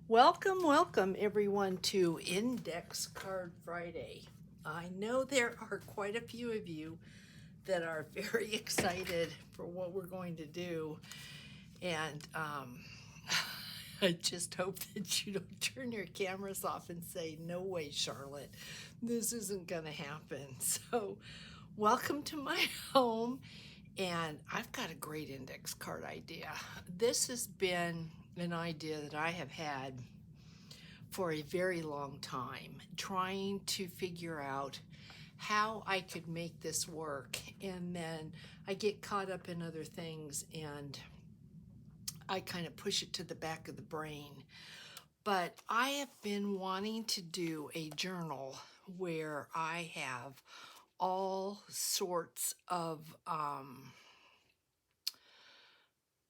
Welcome, welcome everyone to Index Card Friday. I know there are quite a few of you that are very excited for what we're going to do, and I just hope that you don't turn your cameras off and say, "No way, Charlotte, this isn't going to happen." So, welcome to my home, and I've got a great index card idea. This has been an idea that I have had for a very long time, trying to figure out how I could make this work. And then I get caught up in other things and I kind of push it to the back of the brain. But I have been wanting to do a journal where I have all sorts of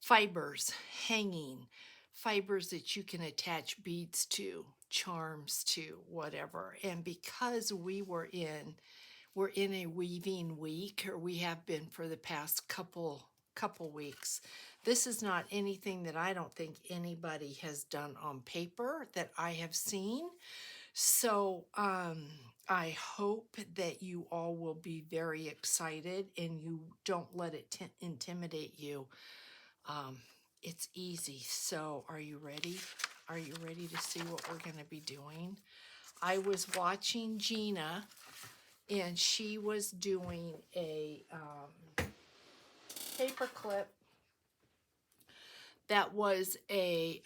fibers hanging, fibers that you can attach beads to, charms to, whatever. And because we're in a weaving week, or we have been for the past couple weeks. This is not anything that I don't think anybody has done on paper that I have seen. So I hope that you all will be very excited and you don't let it intimidate you. um, it's easy. So are you ready? Are you ready to see what we're going to be doing? I was watching Gina, and she was doing a paper clip that was a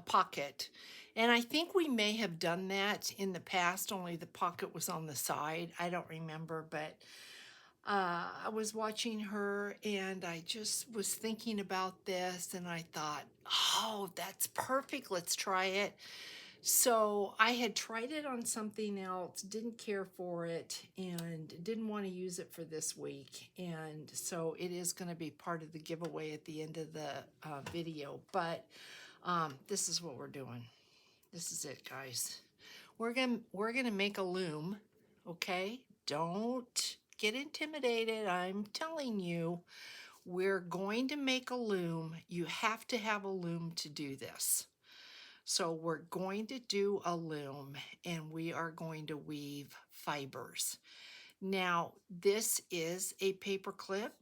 pocket. And I think we may have done that in the past, only the pocket was on the side. I don't remember, but I was watching her and I just was thinking about this and I thought, oh, that's perfect. Let's try it. So I had tried it on something else, didn't care for it, and didn't want to use it for this week. And so it is going to be part of the giveaway at the end of the video. But this is what we're doing. This is it, guys. We're gonna make a loom, okay? Don't get intimidated. I'm telling you, we're going to make a loom. You have to have a loom to do this. So we're going to do a loom and we are going to weave fibers. Now, this is a paper clip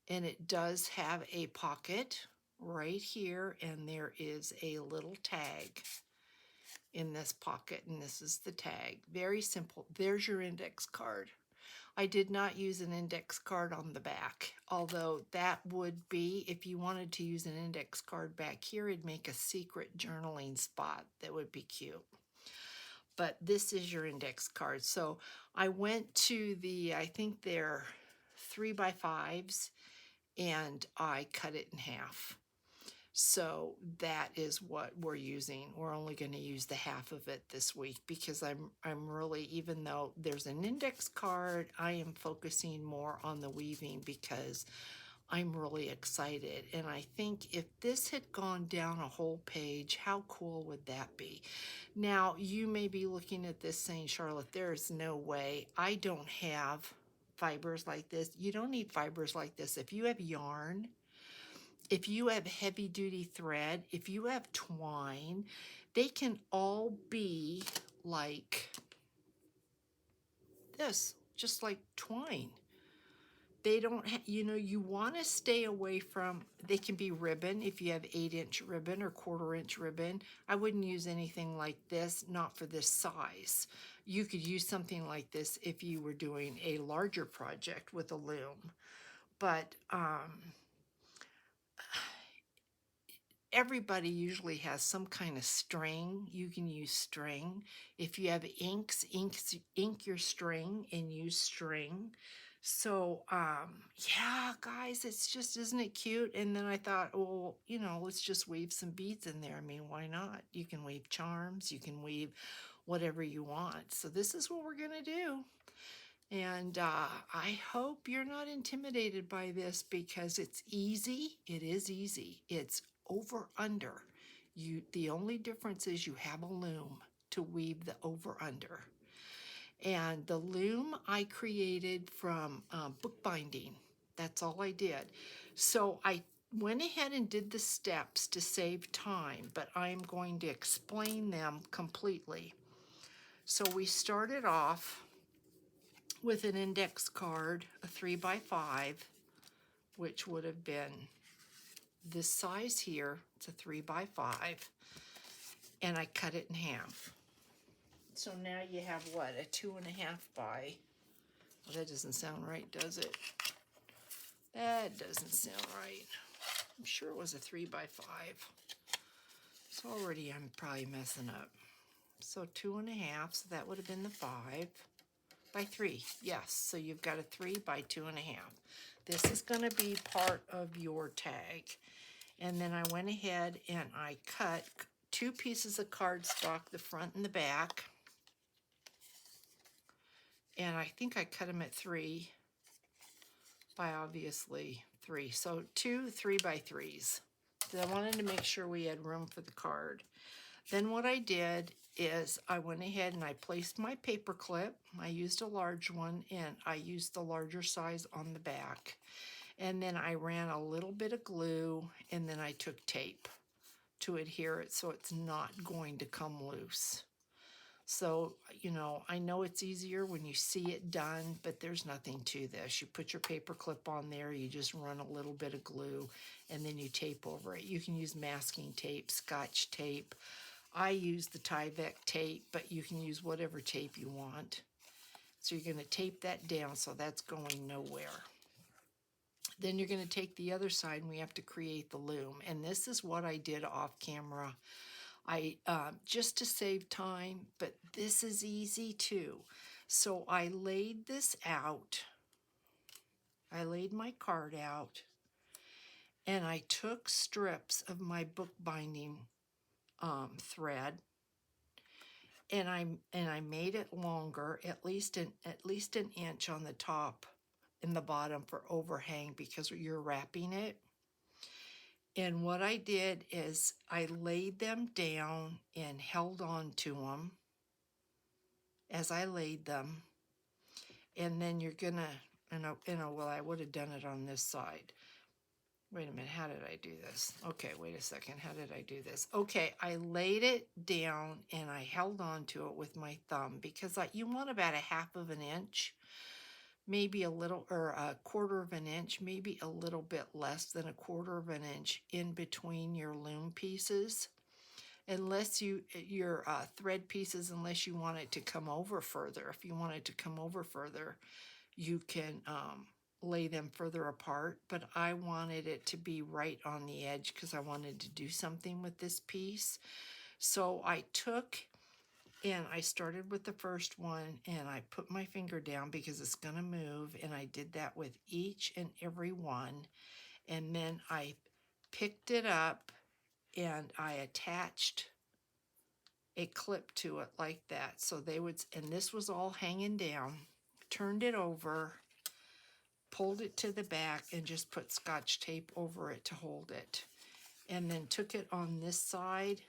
and it does have a pocket right here, and there is a little tag in this pocket, and this is the tag. Very simple. There's your index card. I did not use an index card on the back, although that would be, if you wanted to use an index card back here, it'd make a secret journaling spot that would be cute. But this is your index card. So I went to I think they're 3x5s, and I cut it in half. So that is what we're using. We're only going to use the half of it this week because I'm really, even though there's an index card, I am focusing more on the weaving because I'm really excited. And I think if this had gone down a whole page, how cool would that be? Now, you may be looking at this saying, Charlotte, there's no way. I don't have fibers like this. You don't need fibers like this. If you have yarn, if you have heavy duty thread, if you have twine, they can all be like this, just like twine. They don't, you want to stay away from, they can be ribbon if you have 8-inch ribbon or 1/4-inch ribbon. I wouldn't use anything like this, not for this size. You could use something like this if you were doing a larger project with a loom. But everybody usually has some kind of string. You can use string. If you have ink your string and use string. So yeah, guys, it's just, isn't it cute? And then I thought, well, let's just weave some beads in there. I mean, why not? You can weave charms, you can weave whatever you want. So this is what we're gonna do. And I hope you're not intimidated by this because it's easy. It is easy. It's over under. The only difference is you have a loom to weave the over under. And the loom I created from bookbinding. That's all I did. So I went ahead and did the steps to save time, but I'm going to explain them completely. So we started off with an index card, a 3x5, which would have been this size here. It's a 3x5, and I cut it in half. So now you have what, a 2.5 by, well, that doesn't sound right, does it? That doesn't sound right. I'm sure it was a 3x5. So already I'm probably messing up. So 2.5, so that would have been the 5x3. Yes, so you've got a 3x2.5. This is going to be part of your tag. And then I went ahead and I cut 2 pieces of cardstock, the front and the back. And I think I cut them at 3 by obviously 3. So 2 3x3s. So I wanted to make sure we had room for the card. Then what I did is I went ahead and I placed my paper clip. I used a large one, and I used the larger size on the back. And then I ran a little bit of glue, and then I took tape to adhere it so it's not going to come loose. So, you know, I know it's easier when you see it done, but there's nothing to this. You put your paper clip on there, you just run a little bit of glue, and then you tape over it. You can use masking tape, Scotch tape. I use the Tyvek tape, but you can use whatever tape you want. So you're going to tape that down so that's going nowhere. Then you're going to take the other side, and we have to create the loom. And this is what I did off camera. I just to save time, but this is easy too. So I laid this out. I laid my card out, and I took strips of my bookbinding thread, and I made it longer, at least an inch on the top and the bottom for overhang because you're wrapping it. And what I did is I laid them down and held on to them as I laid them. And then you're gonna, well, I would have done it on this side. Wait a minute, how did I do this? Okay, wait a second, how did I do this? Okay, I laid it down and I held on to it with my thumb because you want about a 1/2 of an inch, maybe a little, or a 1/4 of an inch, maybe a little bit less than a 1/4 of an inch in between your loom pieces. Unless your thread pieces, unless you want it to come over further. If you want it to come over further, you can lay them further apart, but I wanted it to be right on the edge because I wanted to do something with this piece. So I took and I started with the first one, and I put my finger down because it's going to move, and I did that with each and every one. And then I picked it up and I attached a clip to it like that. So they would, and this was all hanging down, turned it over, pulled it to the back, and just put Scotch tape over it to hold it. And then took it on this side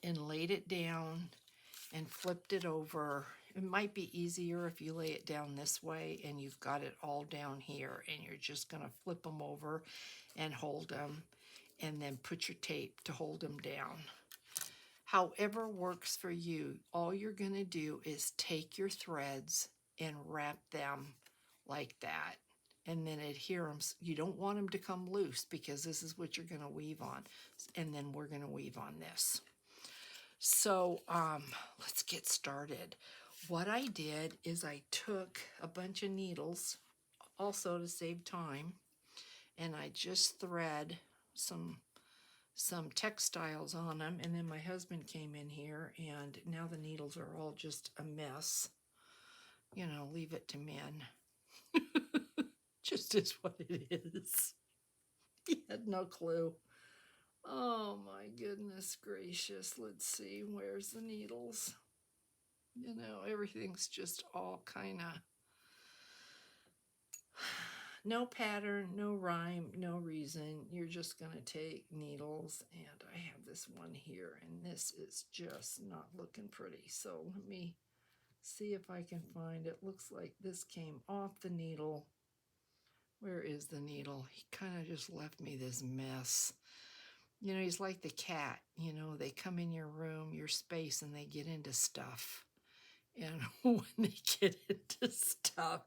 and laid it down and flipped it over. It might be easier if you lay it down this way and you've got it all down here, and you're just going to flip them over and hold them, and then put your tape to hold them down. However works for you, all you're going to do is take your threads and wrap them like that, and then adhere them. You don't want them to come loose because this is what you're going to weave on, and then we're going to weave on this. So let's get started. What I did is I took a bunch of needles, also to save time, and I just thread some textiles on them, and then my husband came in here, and now the needles are all just a mess. You know, leave it to men. Just is what it is. He had no clue. Oh my goodness gracious. Let's see, where's the needles? You know, everything's just all kind of no pattern, no rhyme, no reason. You're just going to take needles, and I have this one here, and this is just not looking pretty. So let me see if I can find it. Looks like this came off the needle, Where is the needle? He kind of just left me this mess. You know, he's like the cat. You know, they come in your room, your space, and they get into stuff. And when they get into stuff,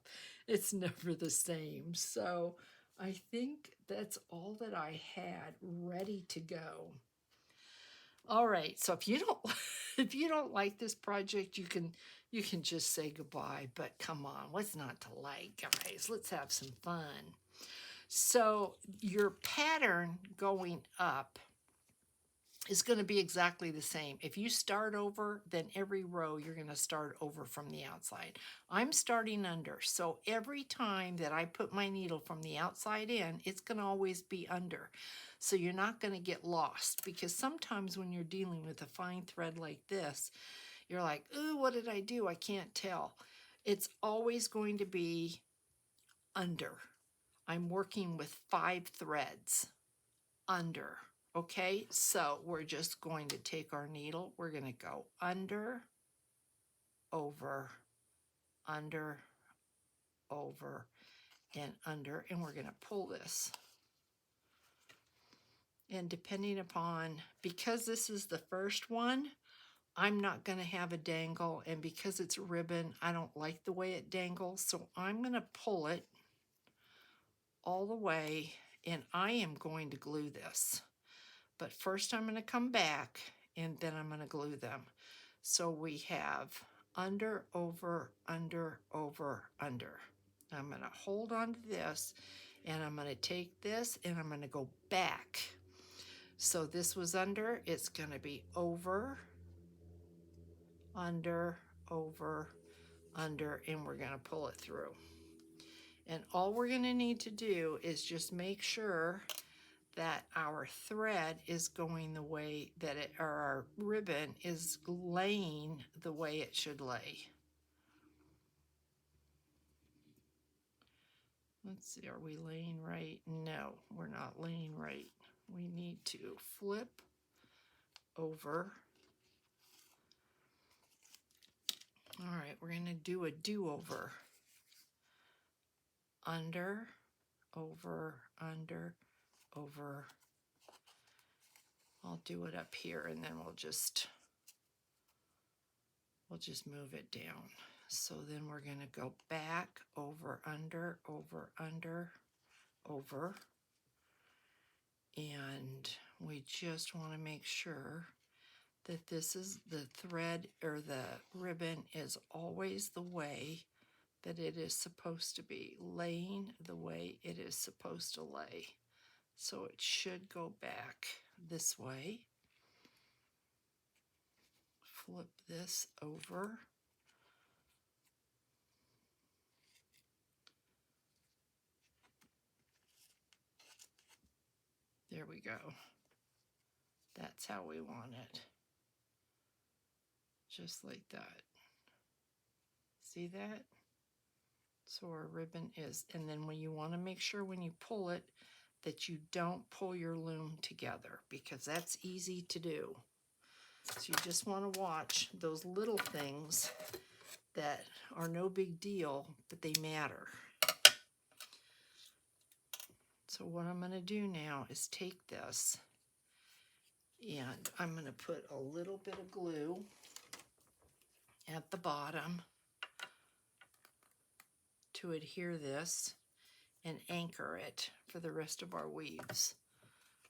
it's never the same. So I think that's all that I had ready to go. All right, so if you don't if you don't like this project, you can just say goodbye, but come on, what's not to like, guys? Let's have some fun. So your pattern going up is going to be exactly the same. If you start over, then every row you're going to start over from the outside. I'm starting under, so every time that I put my needle from the outside in, it's going to always be under. So you're not going to get lost, because sometimes when you're dealing with a fine thread like this, you're like, ooh, what did I do? I can't tell. It's always going to be under. I'm working with 5 threads under. Okay, so we're just going to take our needle, we're going to go under, over, under, over, and under, and we're going to pull this. And depending upon, because this is the first one, I'm not going to have a dangle, and because it's ribbon, I don't like the way it dangles, so I'm going to pull it all the way, and I am going to glue this. But first I'm going to come back, and then I'm going to glue them. So we have under, over, under, over, under. I'm going to hold on to this, and I'm going to take this, and I'm going to go back. So this was under, it's going to be over, under, over, under, and we're going to pull it through. And all we're going to need to do is just make sure that our thread is going the way that it, or our ribbon is laying the way it should lay. Let's see, are we laying right? No, we're not laying right. We need to flip over. All right, we're going to do a do-over. Under, over, under, over. I'll do it up here, and then we'll just move it down. So then we're going to go back, over, under, over, under, over. And we just want to make sure that this is the thread, or the ribbon is always the way that it is supposed to be, laying the way it is supposed to lay. So it should go back this way. Flip this over. There we go. That's how we want it. Just like that. See that? So our ribbon is, and then when you want to make sure when you pull it that you don't pull your loom together, because that's easy to do. So you just want to watch those little things that are no big deal, but they matter. So what I'm going to do now is take this, and I'm going to put a little bit of glue at the bottom to adhere this and anchor it for the rest of our weaves.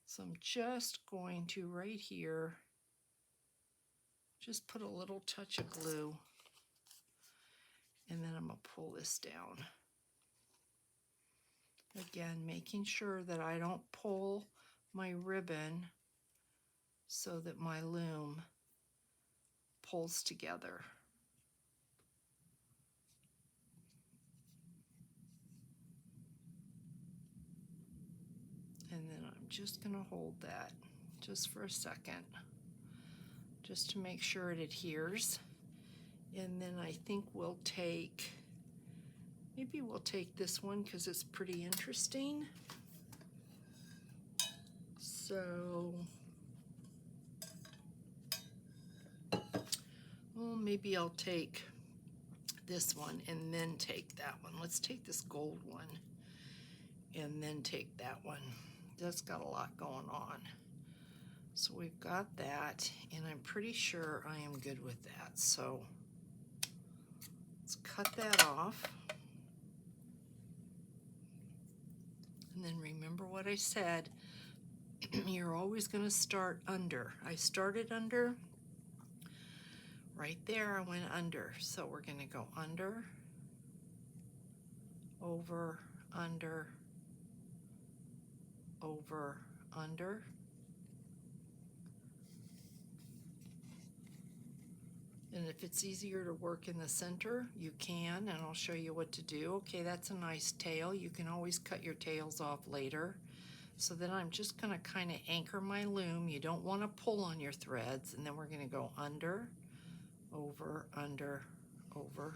So I'm just going to, right here, just put a little touch of glue, and then I'm going to pull this down. Again, making sure that I don't pull my ribbon so that my loom pulls together. And then I'm just going to hold that just for a second, just to make sure it adheres. And then I think we'll take, maybe we'll take this one because it's pretty interesting. So, well, maybe I'll take this one and then take that one. Let's take this gold one. and then take that one. That's got a lot going on. So we've got that, and I'm pretty sure I am good with that. So let's cut that off. And then remember what I said, you're always going to start under. I started under, right there I went under. So we're going to go under, over, under, over, under. And if it's easier to work in the center, you can, and I'll show you what to do. Okay, that's a nice tail. You can always cut your tails off later. So then I'm just gonna kind of anchor my loom. You don't want to pull on your threads, and then we're gonna go under, over, over,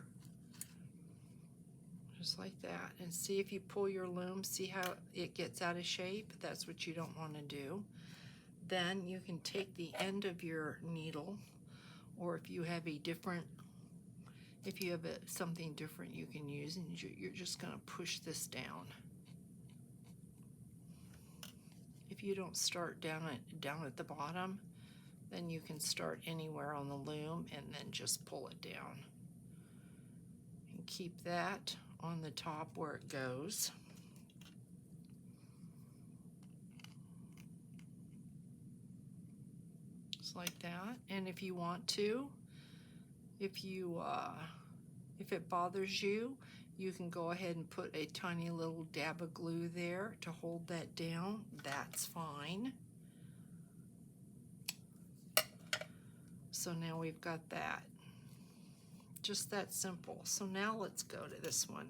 just like that. And see if you pull your loom, see how it gets out of shape? That's what you don't want to do. Then you can take the end of your needle, or if you have a different, something different you can use, and you're just going to push this down. If you don't start down at the bottom, then you can start anywhere on the loom and then just pull it down. And keep that on the top where it goes. Just like that. And if you want to, if it bothers you, you can go ahead and put a tiny little dab of glue there to hold that down. That's fine. So now we've got that. Just that simple. So now let's go to this one.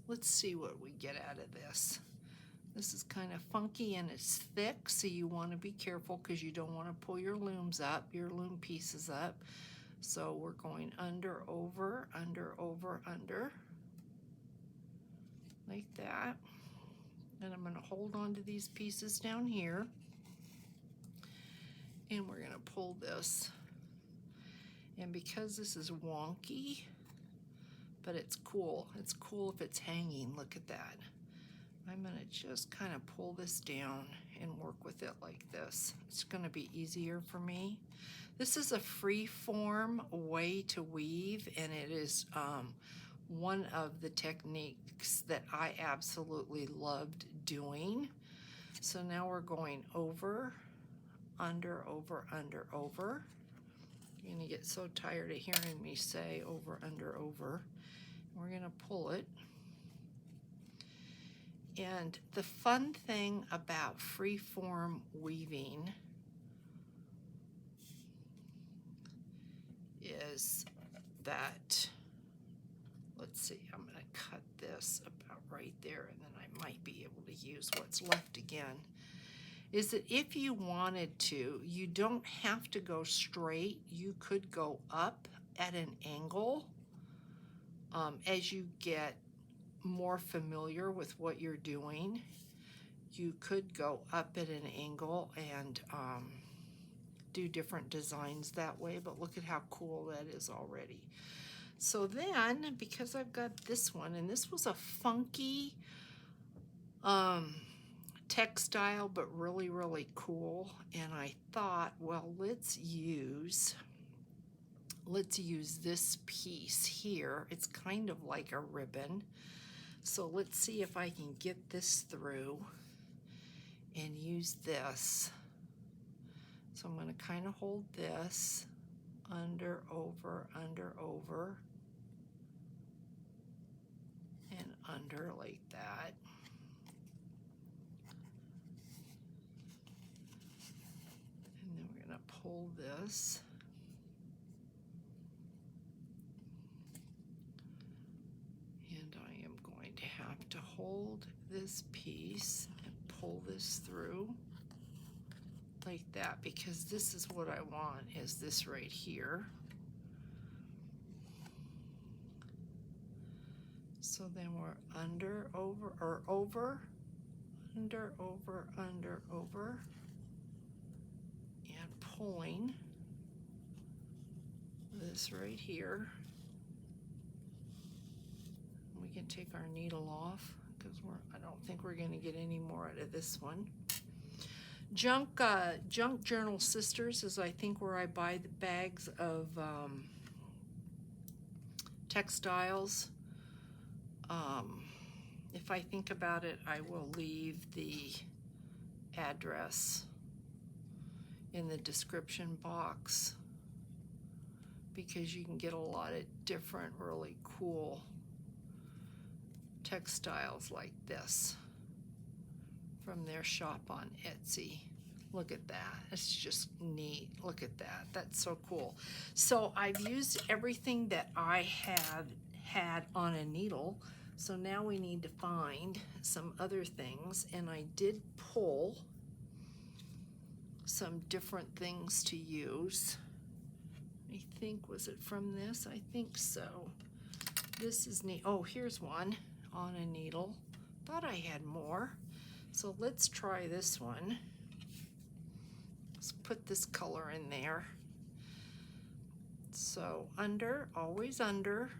Let's see what we get out of this. This is kind of funky and it's thick, so you want to be careful because you don't want to pull your looms up, your loom pieces up. So we're going under, over, under, over, under, like that. And I'm going to hold on to these pieces down here. And we're going to pull this. And because this is wonky, but it's cool. It's cool if it's hanging. Look at that. I'm going to just kind of pull this down and work with it like this. It's going to be easier for me. This is a free form way to weave, and it is one of the techniques that I absolutely loved doing. So now we're going over, under, over, under, over. You're going to get so tired of hearing me say over, under, over. We're going to pull it. And the fun thing about freeform weaving is that, let's see, I'm going to cut this about right there, and then I might be able to use what's left again, is that if you wanted to, you don't have to go straight. You could go up at an angle as you get more familiar with what you're doing. You could go up at an angle and do different designs that way, but look at how cool that is already. So then, because I've got this one, and this was a funky textile, but really, really cool, and I thought, well, let's use this piece here. It's kind of like a ribbon. So let's see if I can get this through and use this. So I'm going to kind of hold this under, over, and under like that. And then we're going to pull this. And I am going to have to hold this piece and pull this through like that, because this is what I want, is this right here. So then we're under, over, or over, under, over, and pulling this right here. We can take our needle off because I don't think we're going to get any more out of this one. Junk Journal Sisters is, I think, where I buy the bags of textiles. If I think about it, I will leave the address in the description box, because you can get a lot of different really cool textiles like this from their shop on Etsy. Look at that. It's just neat. Look at that. That's so cool. So I've used everything that I have had on a needle. So now we need to find some other things. And I did pull some different things to use. I think, was it from this? I think so. This is neat. Oh, here's one on a needle. Thought I had more. So let's try this one. Let's put this color in there. So under, always under,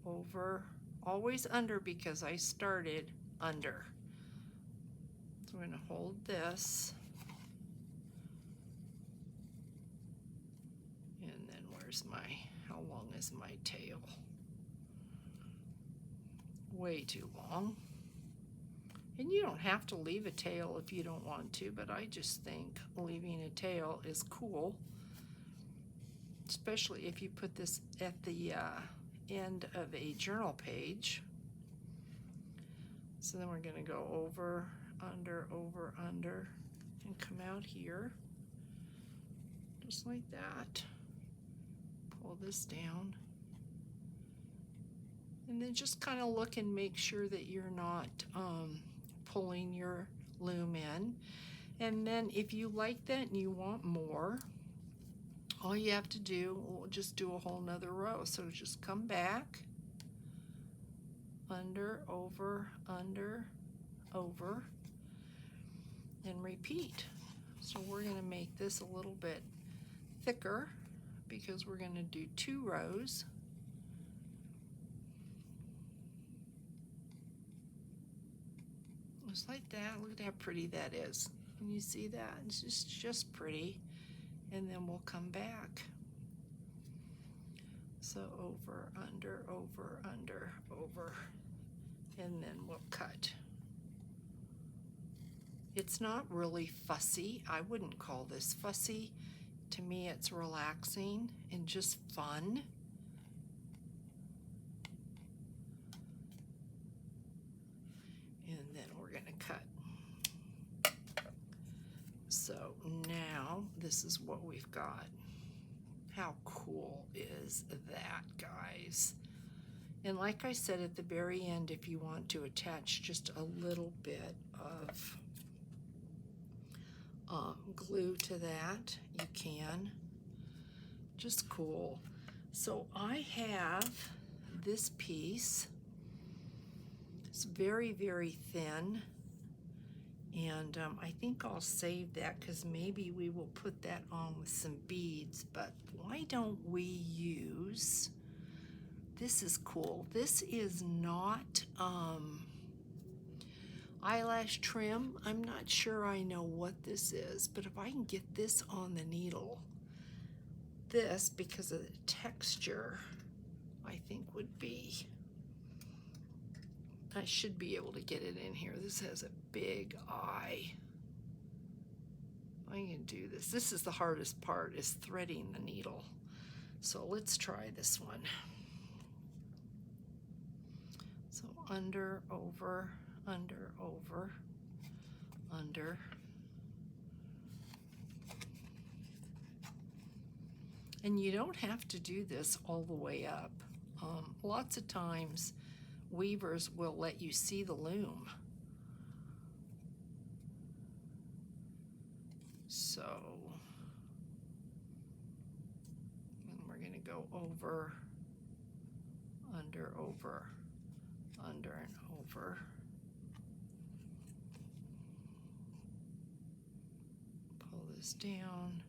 over, always under, because I started under. So we're going to hold this. And then where's my, how long is my tail? Way too long. And you don't have to leave a tail if you don't want to, but I just think leaving a tail is cool, especially if you put this at the end of a journal page. So then we're going to go over, under, and come out here, just like that. Pull this down. And then just kind of look and make sure that you're not pulling your loom in. And then if you like that and you want more, all you have to do, we'll just do a whole nother row. So just come back, under, over, and repeat. So we're going to make this a little bit thicker because we're going to do 2 rows. Just like that. Look at how pretty that is. Can you see that? It's just pretty. And then we'll come back. So over, under, over, and then we'll cut. It's not really fussy. I wouldn't call this fussy. To me, it's relaxing and just fun. And then we're going to cut. So now this is what we've got. How cool is that, guys? And like I said at the very end, if you want to attach just a little bit of glue to that, you can. Just cool. So I have this piece. It's very, very thin. And I think I'll save that because maybe we will put that on with some beads. But why don't we use, this is cool. This is not eyelash trim. I'm not sure I know what this is, but if I can get this on the needle, this, because of the texture, I think would be, I should be able to get it in here. This has a big eye. I can do this. This is the hardest part, is threading the needle. So let's try this one. So under, over, over, under. And you don't have to do this all the way up. Lots of times weavers will let you see the loom. So, and we're going to go over, under, and over. Pull this down.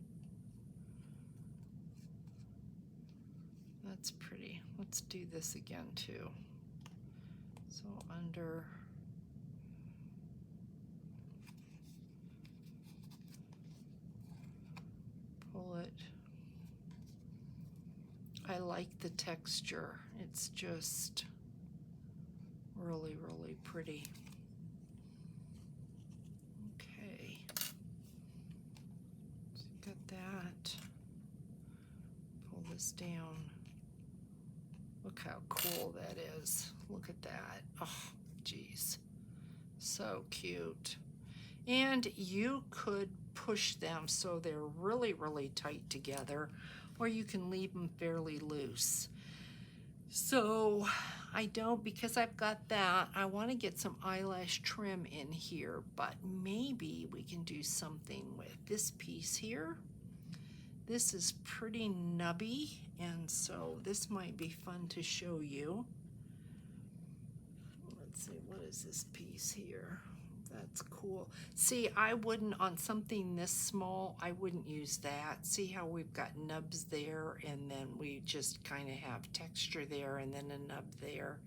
That's pretty. Let's do this again too. So under, pull it. I like the texture. It's just really, really pretty. Okay. So got that. Pull this down. Look how cool that is. Look at that. Oh, geez. So cute. And you could push them so they're really, really tight together, or you can leave them fairly loose. So I don't, because I've got that, I want to get some eyelash trim in here, but maybe we can do something with this piece here. This is pretty nubby, and so this might be fun to show you. Let's see, what is this piece here? That's cool. See, I wouldn't, on something this small, I wouldn't use that. See how we've got nubs there, and then we just kind of have texture there, and then a nub there.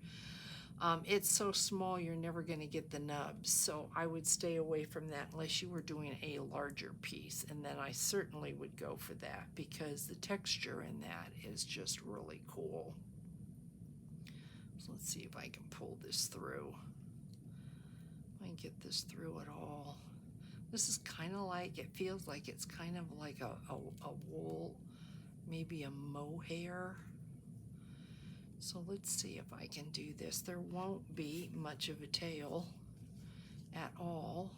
It's so small, you're never going to get the nubs, so I would stay away from that unless you were doing a larger piece, and then I certainly would go for that because the texture in that is just really cool. So let's see if I can pull this through. If I can get this through at all. This is kind of like, it feels like it's kind of like a wool, maybe a mohair. So let's see if I can do this. There won't be much of a tail at all.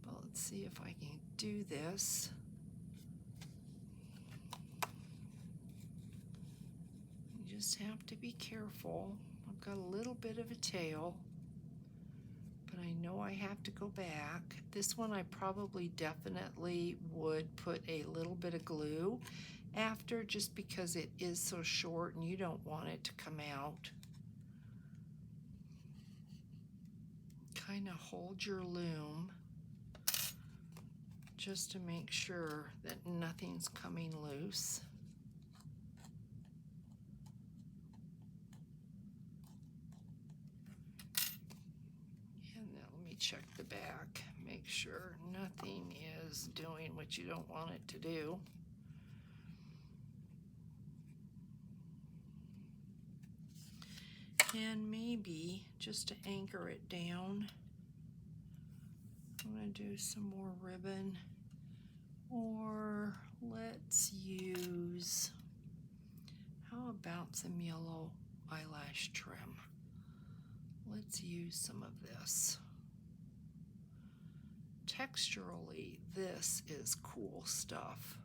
But let's see if I can do this. You just have to be careful. I've got a little bit of a tail, but I know I have to go back. This one I probably definitely would put a little bit of glue after, just because it is so short and you don't want it to come out. Kind of hold your loom just to make sure that nothing's coming loose. And then let me check the back, make sure nothing is doing what you don't want it to do. And maybe just to anchor it down, I'm going to do some more ribbon, or let's use, how about some yellow eyelash trim? Let's use some of this. Texturally, this is cool stuff.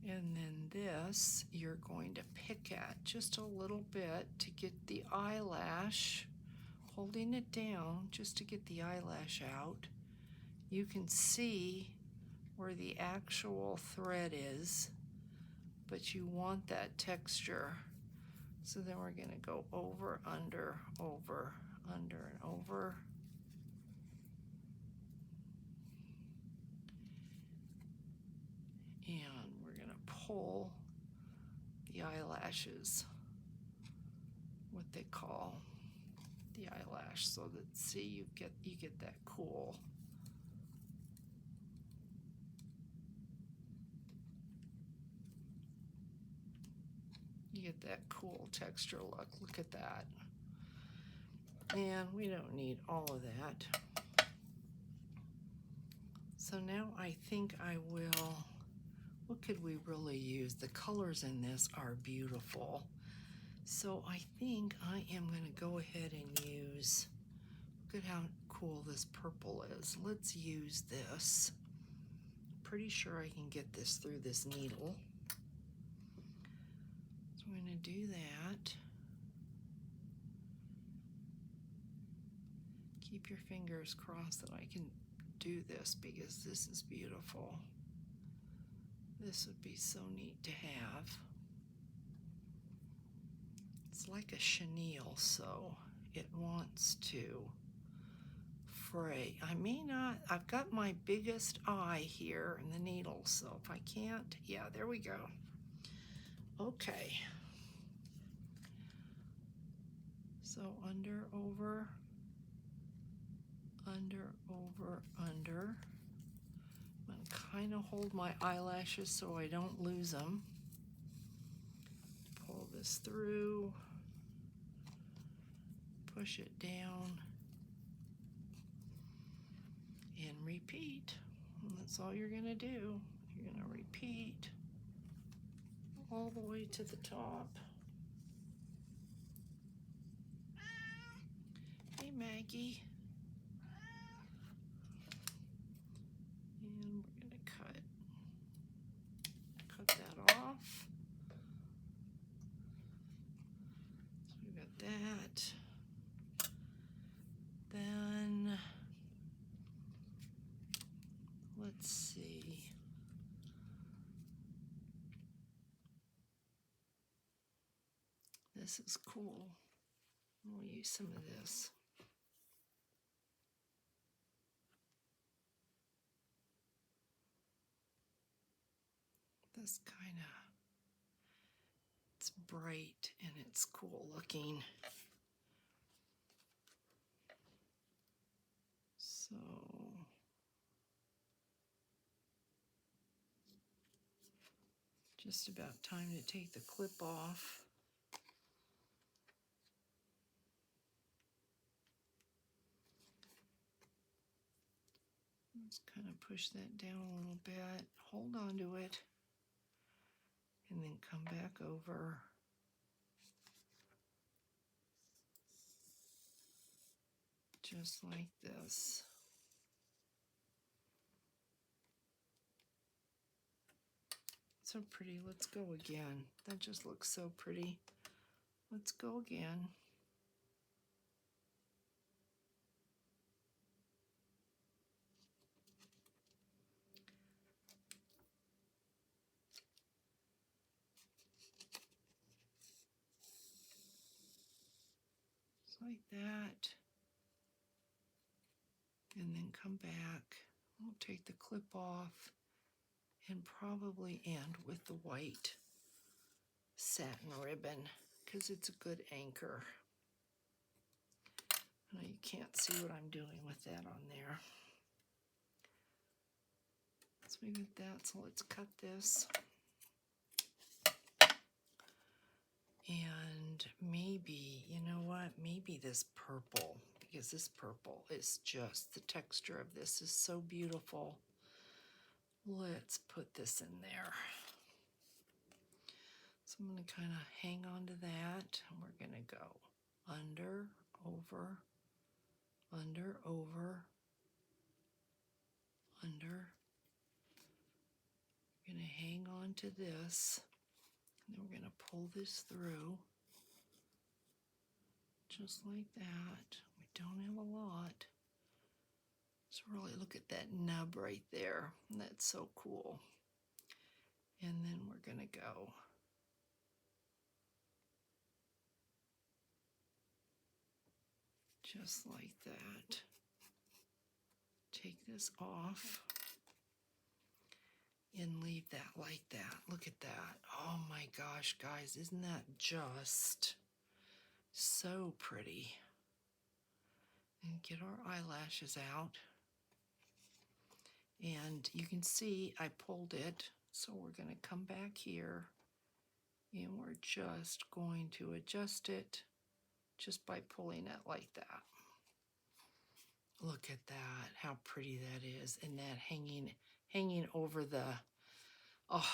And then this, you're going to pick at just a little bit to get the eyelash, holding it down just to get the eyelash out. You can see where the actual thread is, but you want that texture. So then we're going to go over, under, over, under, and over. And we're going to pull the eyelashes, what they call the eyelash, so that, see, you get that cool. You get that cool texture look. Look at that. And we don't need all of that. So now I think I will, what could we really use? The colors in this are beautiful. So I think I am going to go ahead and use, look at how cool this purple is. Let's use this. Pretty sure I can get this through this needle. So I'm going to do that. Keep your fingers crossed that I can do this because this is beautiful. This would be so neat to have. It's like a chenille, so it wants to fray. I may not, I've got my biggest eye here in the needle, so if I can't, yeah, there we go. Okay. So under, over, under, over, under. I'm going to kind of hold my eyelashes so I don't lose them. Pull this through. Push it down. And repeat. And that's all you're going to do. You're going to repeat all the way to the top. Hey, Maggie. And we're going to cut that off. So we've got that. Then let's see. This is cool. We'll use some of this. This kind of, it's bright and it's cool looking. So just about time to take the clip off. Let's kind of push that down a little bit, hold on to it, and then come back over. Just like this. So pretty. Let's go again. That just looks so pretty. Let's go again. Just like that. And then come back. We'll take the clip off and probably end with the white satin ribbon because it's a good anchor. Now you can't see what I'm doing with that on there. So we got that, so let's cut this. And maybe, you know what, maybe this purple, because this purple is just, the texture of this is so beautiful. Let's put this in there. So I'm going to kind of hang on to that, and we're going to go under, over, under, over, under. We're going to hang on to this, and then we're going to pull this through, just like that. We don't have a lot. So really look at that nub right there. That's so cool. And then we're going to go just like that. Take this off and leave that like that. Look at that. Oh my gosh, guys, isn't that just so pretty? And get our eyelashes out. And you can see I pulled it, so we're going to come back here and we're just going to adjust it just by pulling it like that. Look at that, how pretty that is, and that hanging over the, oh,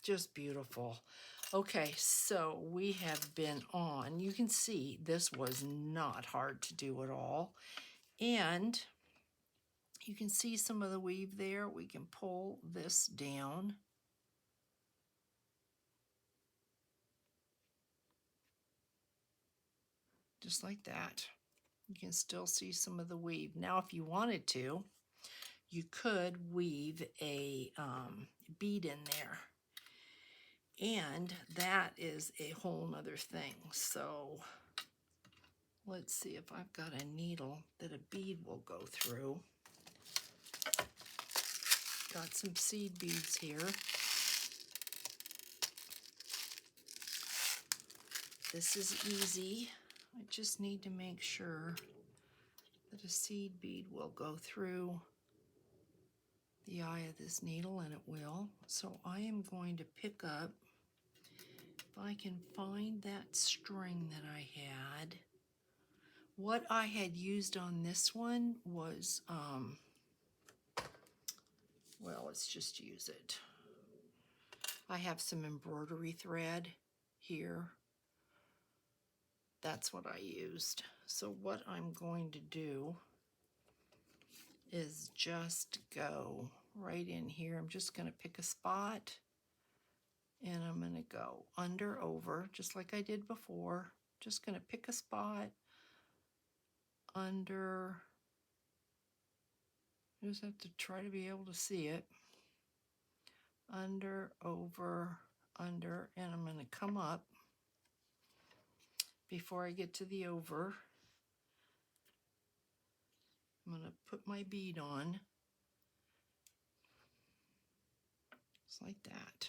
just beautiful. Okay, so we have been on, you can see this was not hard to do at all, and you can see some of the weave there. We can pull this down. Just like that. You can still see some of the weave. Now, if you wanted to, you could weave a bead in there. And that is a whole nother thing. So let's see if I've got a needle that a bead will go through. Got some seed beads here. This is easy. I just need to make sure that a seed bead will go through the eye of this needle, and it will. So I am going to pick up, if I can find that string that I had. What I had used on this one was, well, let's just use it. I have some embroidery thread here. That's what I used. So what I'm going to do is just go right in here. I'm just going to pick a spot, and I'm going to go under, over, just like I did before. Just going to pick a spot, under. I just have to try to be able to see it. Under, over, under, and I'm going to come up before I get to the over. I'm going to put my bead on, just like that.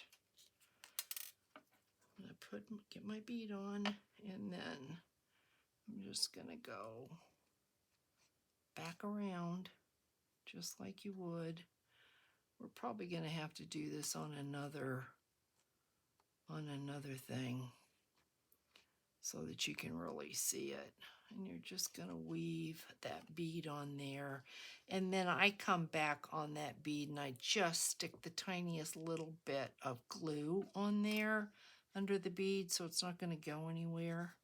I'm going to get my bead on, and then I'm just going to go back around just like you would. We're probably going to have to do this on another thing so that you can really see it. And you're just going to weave that bead on there. And then I come back on that bead and I just stick the tiniest little bit of glue on there under the bead, so it's not going to go anywhere.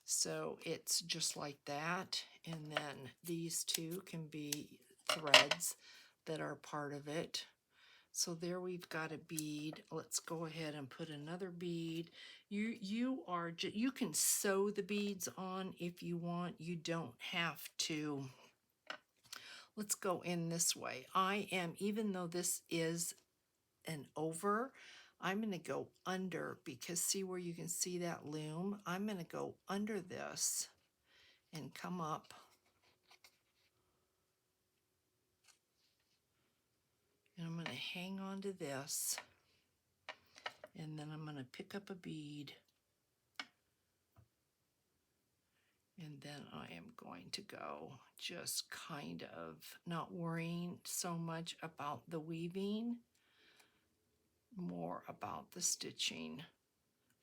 So it's just like that. And then these two can be threads that are part of it. So there we've got a bead. Let's go ahead and put another bead. You can sew the beads on if you want. You don't have to. Let's go in this way. Even though this is an over, I'm going to go under, because see where you can see that loom? I'm going to go under this and come up. And I'm going to hang on to this, and then I'm going to pick up a bead, and then I am going to go just kind of not worrying so much about the weaving, more about the stitching,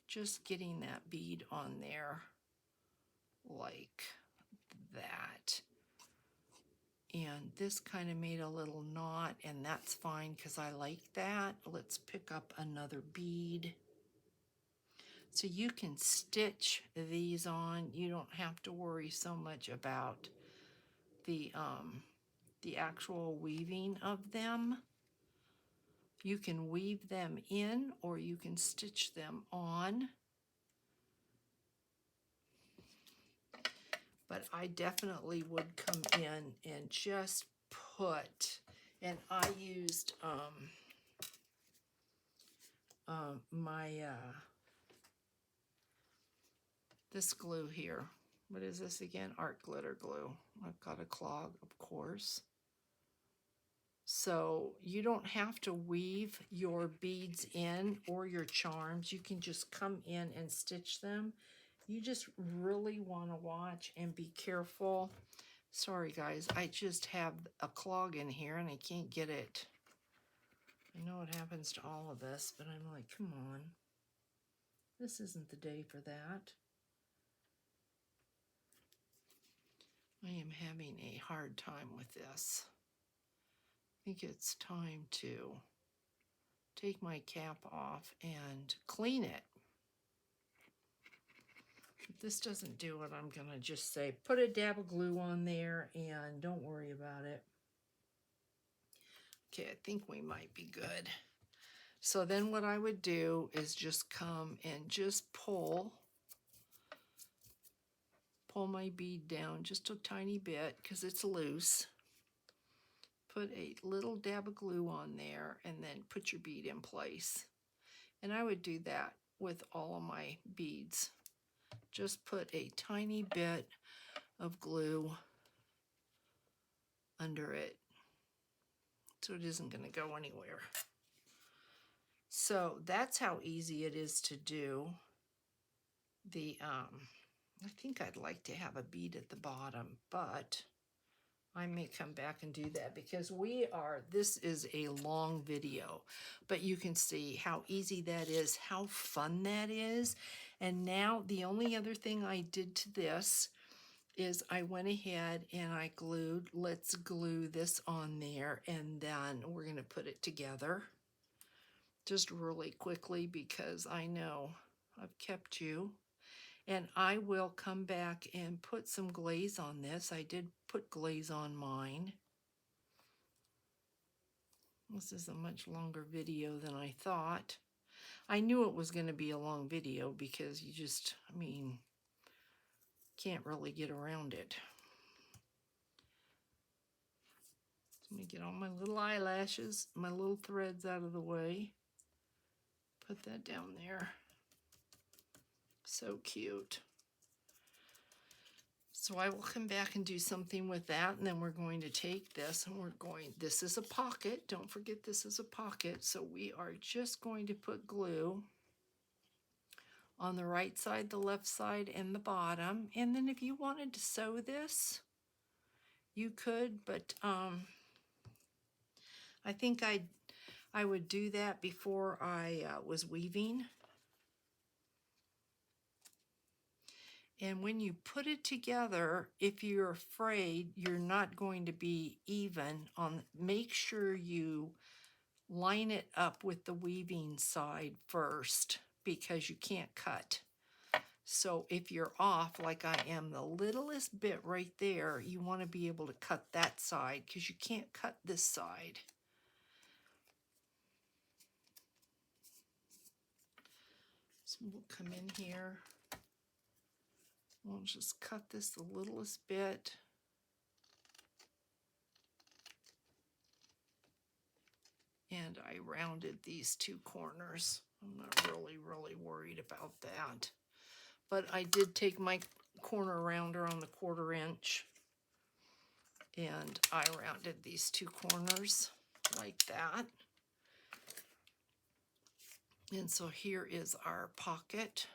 just getting that bead on there like that. And this kind of made a little knot, and that's fine because I like that. Let's pick up another bead. So you can stitch these on. You don't have to worry so much about the actual weaving of them. You can weave them in, or you can stitch them on. But I definitely would come in and just put, and I used this glue here. What is this again? Art glitter glue. I've got a clog, of course. So you don't have to weave your beads in or your charms. You can just come in and stitch them. You just really want to watch and be careful. Sorry guys, I just have a clog in here and I can't get it. I know it happens to all of us, but I'm like, come on. This isn't the day for that. I am having a hard time with this. I think it's time to take my cap off and clean it. If this doesn't do it, I'm going to just say, put a dab of glue on there and don't worry about it. Okay, I think we might be good. So then what I would do is just come and just pull pull my bead down just a tiny bit because it's loose. Put a little dab of glue on there and then put your bead in place. And I would do that with all of my beads. Just put a tiny bit of glue under it so it isn't going to go anywhere. So that's how easy it is to do. I think I'd like to have a bead at the bottom, but I may come back and do that because this is a long video, but you can see how easy that is, how fun that is. And now the only other thing I did to this is I went ahead and I let's glue this on there, and then we're going to put it together just really quickly because I know I've kept you. And I will come back and put some glaze on this. I did put glaze on mine. This is a much longer video than I thought. I knew it was going to be a long video because you just, can't really get around it. So let me get all my little eyelashes, my little threads out of the way. Put that down there. So cute. So I will come back and do something with that, and then we're going to take this and this is a pocket. Don't forget this is a pocket. So we are just going to put glue on the right side, the left side, and the bottom. And then if you wanted to sew this, you could, but I think I would do that before I was weaving. And when you put it together, if you're afraid you're not going to be even make sure you line it up with the weaving side first because you can't cut. So if you're off like I am the littlest bit right there, you want to be able to cut that side because you can't cut this side. So we'll come in here. We'll just cut this the littlest bit. And I rounded these two corners. I'm not really worried about that. But I did take my corner rounder on the 1/4 inch and I rounded these two corners like that. And so here is our pocket.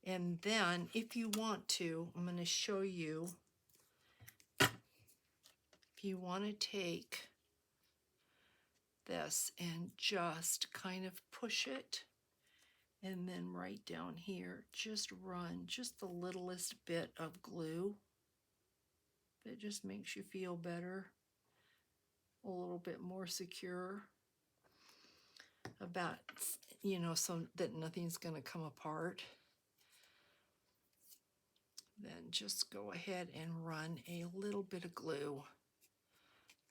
And then if you want to, I'm going to show you, if you want to take this and just kind of push it, and then right down here, just run just the littlest bit of glue. That just makes you feel better, a little bit more secure about, so that nothing's going to come apart. Then just go ahead and run a little bit of glue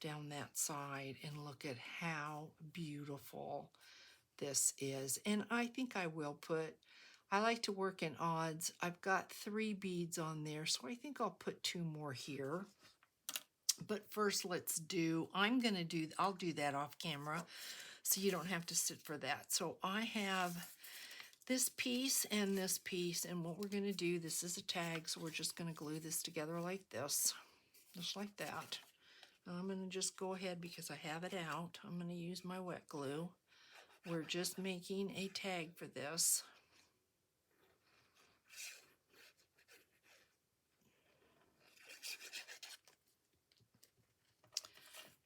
down that side and look at how beautiful this is. And I think I like to work in odds. I've got 3 beads on there, so I think I'll put 2 more here. But first I'll do that off camera so you don't have to sit for that. So I have this piece and this piece, and what we're going to do, this is a tag, so we're just going to glue this together like this, just like that. And I'm going to just go ahead because I have it out. I'm going to use my wet glue. We're just making a tag for this.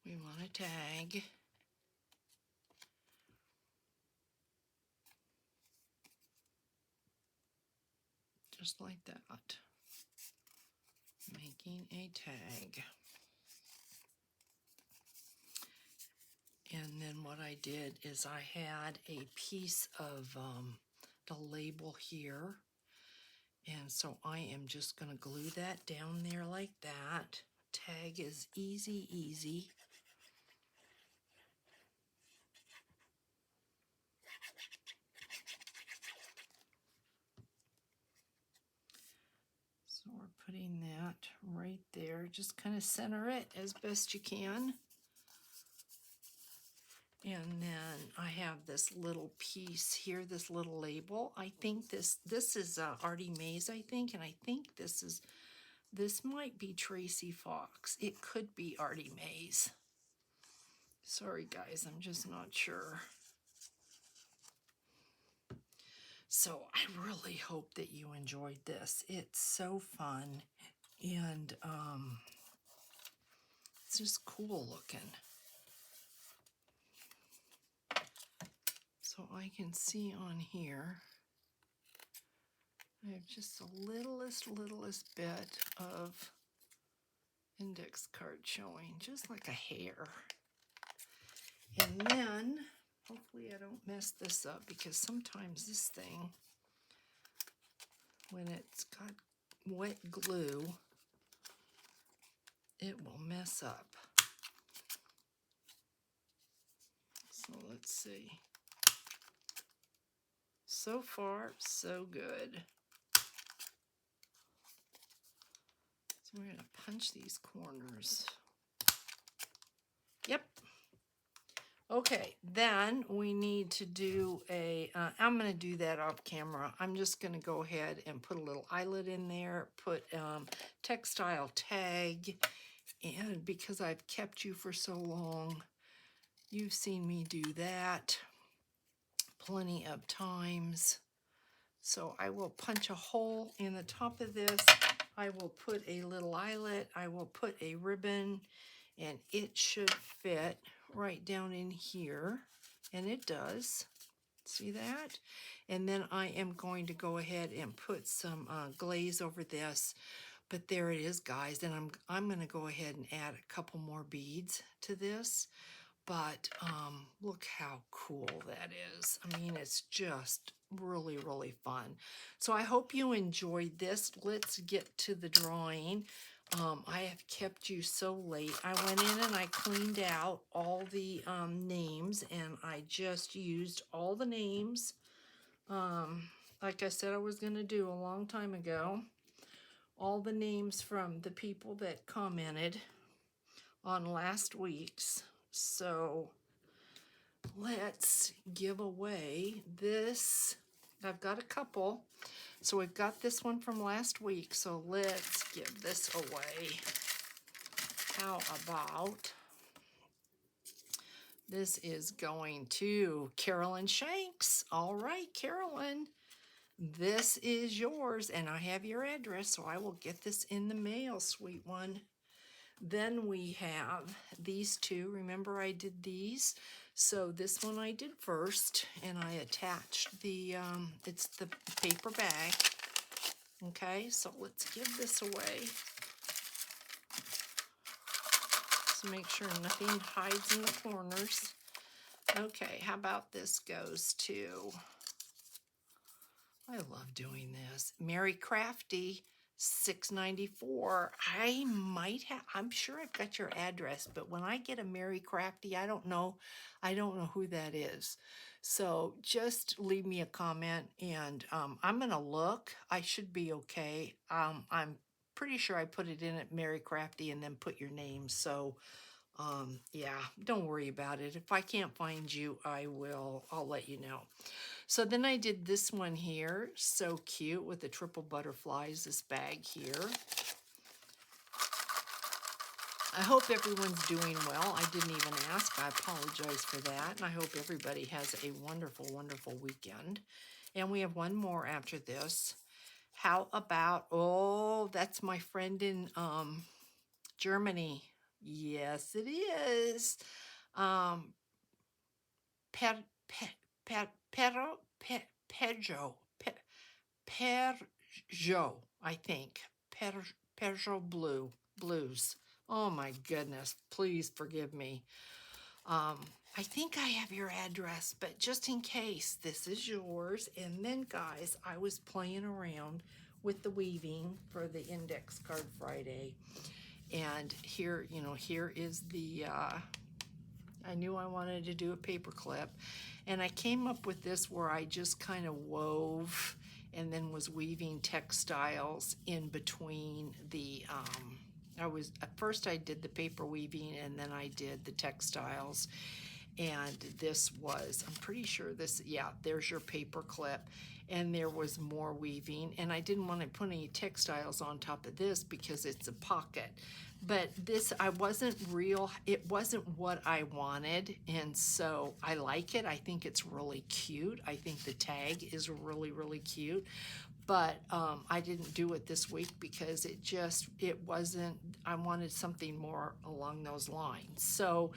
We want a tag. Just like that. Making a tag. And then what I did is I had a piece of the label here. And so I am just going to glue that down there like that. Tag is easy, easy. So we're putting that right there. Just kind of center it as best you can. And then I have this little piece here, this little label. I think this is Artie Mays, I think, and I think this might be Tracy Fox. It could be Artie Mays. Sorry guys, I'm just not sure. So I really hope that you enjoyed this. It's so fun, and it's just cool looking. So I can see on here, I have just the littlest bit of index card showing, just like a hair. And then, hopefully I don't mess this up, because sometimes this thing, when it's got wet glue, it will mess up. So let's see. So far, so good. So we're going to punch these corners. Yep. Okay, then we need to do a, I'm going to do that off camera. I'm just going to go ahead and put a little eyelet in there, put textile tag, and because I've kept you for so long, you've seen me do that plenty of times. So I will punch a hole in the top of this. I will put a little eyelet. I will put a ribbon, and it should fit right down in here. And it does. See that? And then I am going to go ahead and put some glaze over this. But there it is, guys. And I'm going to go ahead and add a couple more beads to this. But look how cool that is. I mean, it's just really, really fun. So I hope you enjoyed this. Let's get to the drawing. I have kept you so late. I went in and I cleaned out all the names, and I just used all the names like I said I was going to do a long time ago. All the names from the people that commented on last week's. So let's give away this. I've got a couple. So we've got this one from last week. So let's give this away. How about this is going to Carolyn Shanks. All right, Carolyn, this is yours, and I have your address, so I will get this in the mail, sweet one. Then we have these two. Remember I did these? So this one I did first, and I attached the, it's the paper bag. Okay, so let's give this away. So make sure nothing hides in the corners. Okay, how about this goes to, I love doing this, Mary Crafty, 694. I might have, I'm sure I've got your address, but when I get a Mary Crafty, I don't know who that is. So just leave me a comment, and I'm gonna look. I should be okay. I'm pretty sure I put it in at Mary Crafty and then put your name. So yeah, don't worry about it. If I can't find you, I'll let you know. So then I did this one here, so cute, with the triple butterflies, this bag here. I hope everyone's doing well. I didn't even ask. I apologize for that. And I hope everybody has a wonderful, wonderful weekend. And we have one more after this. How about, oh, that's my friend in Germany. Yes, it is. Per, Pedro, I think. Peugeot Blues. Oh my goodness, please forgive me. I think I have your address, but just in case, this is yours. And then, guys, I was playing around with the weaving for the Index Card Friday. And here, here is the, I knew I wanted to do a paper clip, and I came up with this where I just kind of wove and then was weaving textiles in between the, at first I did the paper weaving and then I did the textiles. And this was, I'm pretty sure this, yeah, there's your paper clip. And there was more weaving. And I didn't want to put any textiles on top of this because it's a pocket. But this, it wasn't what I wanted. And so I like it. I think it's really cute. I think the tag is really, really cute. But I didn't do it this week because it wasn't, I wanted something more along those lines. So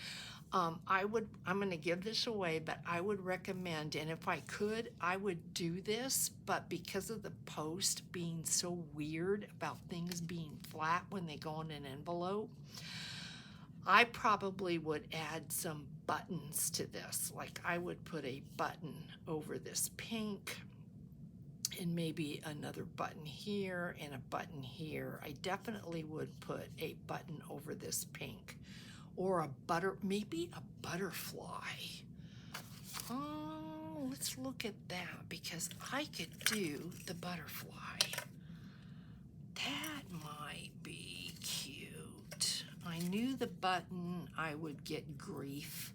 I'm going to give this away, but I would recommend, and if I could, I would do this, but because of the post being so weird about things being flat when they go in an envelope, I probably would add some buttons to this. Like I would put a button over this pink, and maybe another button here and a button here. I definitely would put a button over this pink, or maybe a butterfly. Oh, let's look at that, because I could do the butterfly. That might be cute. I knew the button I would get grief,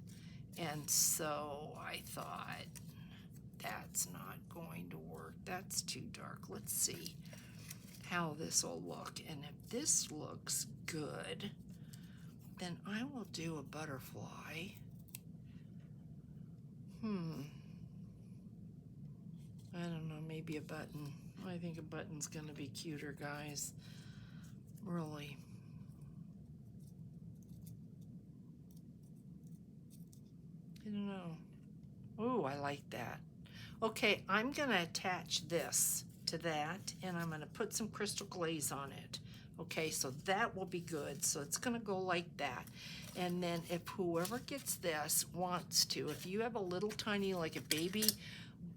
and so I thought, that's not going to work. That's too dark. Let's see how this will look. And if this looks good, then I will do a butterfly. I don't know, maybe a button. I think a button's gonna be cuter, guys. Really. I don't know. Oh, I like that. Okay, I'm gonna attach this to that, and I'm gonna put some crystal glaze on it. Okay, so that will be good. So it's gonna go like that. And then if whoever gets this wants to, if you have a little tiny, like a baby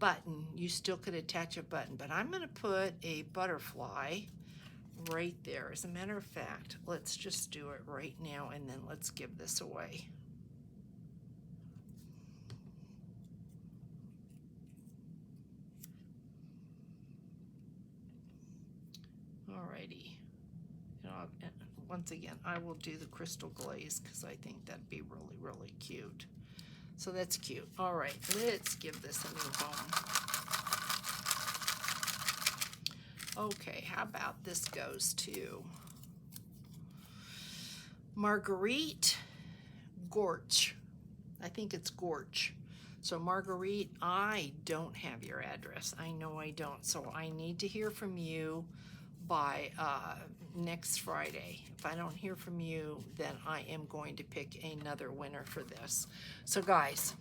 button, you still could attach a button. But I'm gonna put a butterfly right there. As a matter of fact, let's just do it right now, and then let's give this away. Alrighty. And once again, I will do the crystal glaze because I think that'd be really, really cute. So that's cute. All right, let's give this a new home. Okay, how about this goes to Marguerite Gorch. I think it's Gorch. So Marguerite, I don't have your address. I know I don't. So I need to hear from you by next Friday. If I don't hear from you, then I am going to pick another winner for this. So guys,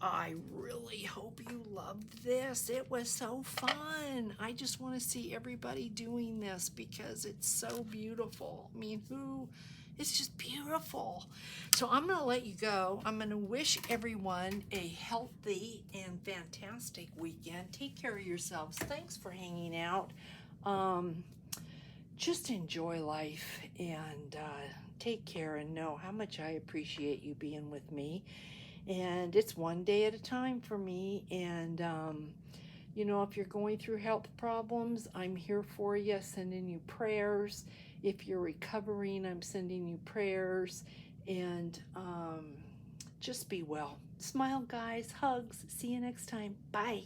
I really hope you loved this. It was so fun. I just want to see everybody doing this because it's so beautiful. I mean, it's just beautiful. So I'm going to let you go. I'm going to wish everyone a healthy and fantastic weekend. Take care of yourselves. Thanks for hanging out. Just enjoy life and take care, and know how much I appreciate you being with me. And it's one day at a time for me. And, you know, if you're going through health problems, I'm here for you, sending you prayers. If you're recovering, I'm sending you prayers. And just be well. Smile, guys. Hugs. See you next time. Bye.